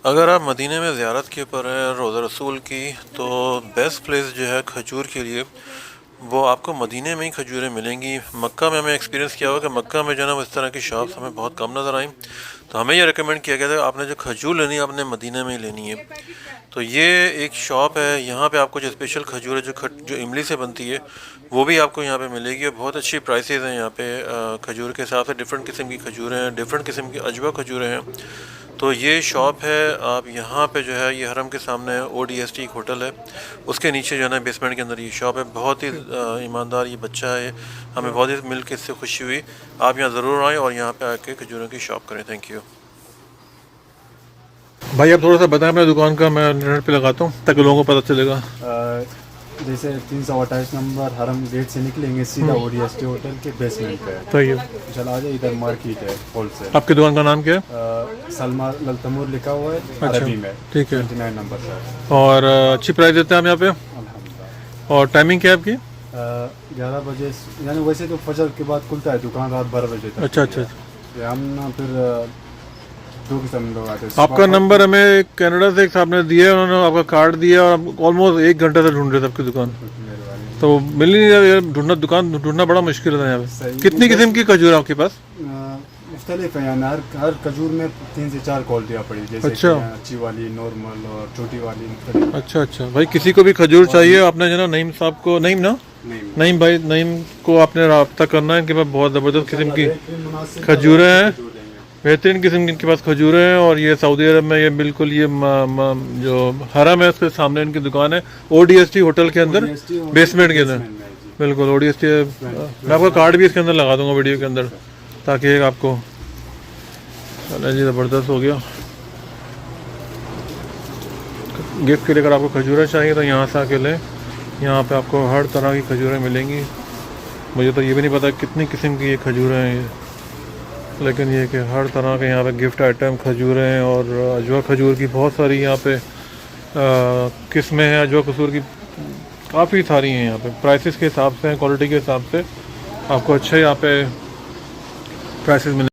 अगर आप मदीने में ज़ियारत के ऊपर हैं रोज़ा रसूल की, तो बेस्ट प्लेस जो है खजूर के लिए वो आपको मदीने में ही खजूरें मिलेंगी। मक्का में हमें एक्सपीरियंस किया हुआ कि मक्का में जो है ना, वो इस तरह की शॉप्स हमें बहुत कम नज़र आई। तो हमें ये रिकमेंड किया गया था आपने जो खजूर लेनी है आपने मदीने में ही लेनी है। तो ये एक शॉप है, यहाँ पे आपको जो स्पेशल खजूर है जो इमली से बनती है वो भी आपको यहाँ पे मिलेगी। और बहुत अच्छी प्राइसेस हैं यहाँ पे खजूर के हिसाब से। डिफरेंट किस्म की खजूरें हैं, डिफरेंट किस्म की अजवा खजूरें हैं। तो ये शॉप है, आप यहाँ पे जो है ये हरम के सामने ODST एक होटल है, उसके नीचे जो है ना बेसमेंट के अंदर ये शॉप है। बहुत ही ईमानदार ये बच्चा है, हमें बहुत ही मिल के इससे खुशी हुई। आप यहाँ ज़रूर आएँ और यहाँ पे आके खजूरों की शॉप करें। Thank you. भाई आप थोड़ा सा बताएं अपने दुकान का, मैं इंटरनेट पे लगाता हूँ ताकि लोगों को पता चलेगा। जैसे 328 नंबर हरम गेट से निकलेंगे सीधा ODST होटल के बेसमेंट पे है। सही है। चल आ जाए, इधर मार्केट है होलसेल। आपकी दुकान का नाम क्या है? सलमा ललतमूर लिखा हुआ है अरबी में। ठीक है। 29 नंबर सर। और अच्छी प्राइस देते हैं आप यहाँ पे? अल्हम्दुलिल्लाह। और टाइमिंग क्या है आपकी? 11 बजे, यानी वैसे तो फजर के बाद खुलता है दुकान, रात 12 बजे तक। अच्छा अच्छा। हम ना फिर 2 किस्म लोग आते हैं। आपका नंबर हमें कनाडा से एक साहब ने दिया है, उन्होंने आपका कार्ड दिया और ऑलमोस्ट 1 घंटे से ढूंढ रहे थे आपकी दुकान, तो मिल ही नहीं रहा। ढूंढना दुकान ढूंढना बड़ा मुश्किल है यहाँ पे। कितनी किस्म की खजूर है आपके पास? मुख्तलिफ है, यानी हर खजूर में 3 से 4 क्वालिटियाँ पड़ी, जैसे अच्छा। अच्छी वाली, नॉर्मल और छोटी वाली मुख्तलिफ। अच्छा अच्छा। भाई किसी को भी खजूर चाहिए आपने जो ना नईम साहब को, नईम ना, नईम भाई, नईम को आपने रब्ता करना है कि मैं बहुत ज़बरदस्त किस्म की खजूरें हैं, बेहतरीन किस्म की इनके पास खजूरें हैं। और ये सऊदी अरब में ये बिल्कुल ये जो हरम है उसके सामने इनकी दुकान है, ODST होटल के अंदर बेसमेंट के अंदर। बिल्कुल ODST। मैं आपका कार्ड भी इसके अंदर लगा दूंगा वीडियो के अंदर, ताकि आपको। चलो जी, ज़बरदस्त हो गया। गिफ्ट के लिए अगर आपको खजूरें चाहिए तो यहाँ से आके लें, यहाँ पे आपको हर तरह की खजूरें मिलेंगी। मुझे तो ये भी नहीं पता कितनी किस्म की ये खजूरें हैं ये, लेकिन ये कि हर तरह के यहाँ पे गिफ्ट आइटम खजूरें हैं। और अजवा खजूर की बहुत सारी यहाँ पे किस्में हैं, अजवा खजूर की काफ़ी सारी हैं यहाँ पे। प्राइसेस के हिसाब से, क्वालिटी के हिसाब से आपको अच्छे यहाँ पे प्राइसेस मिले।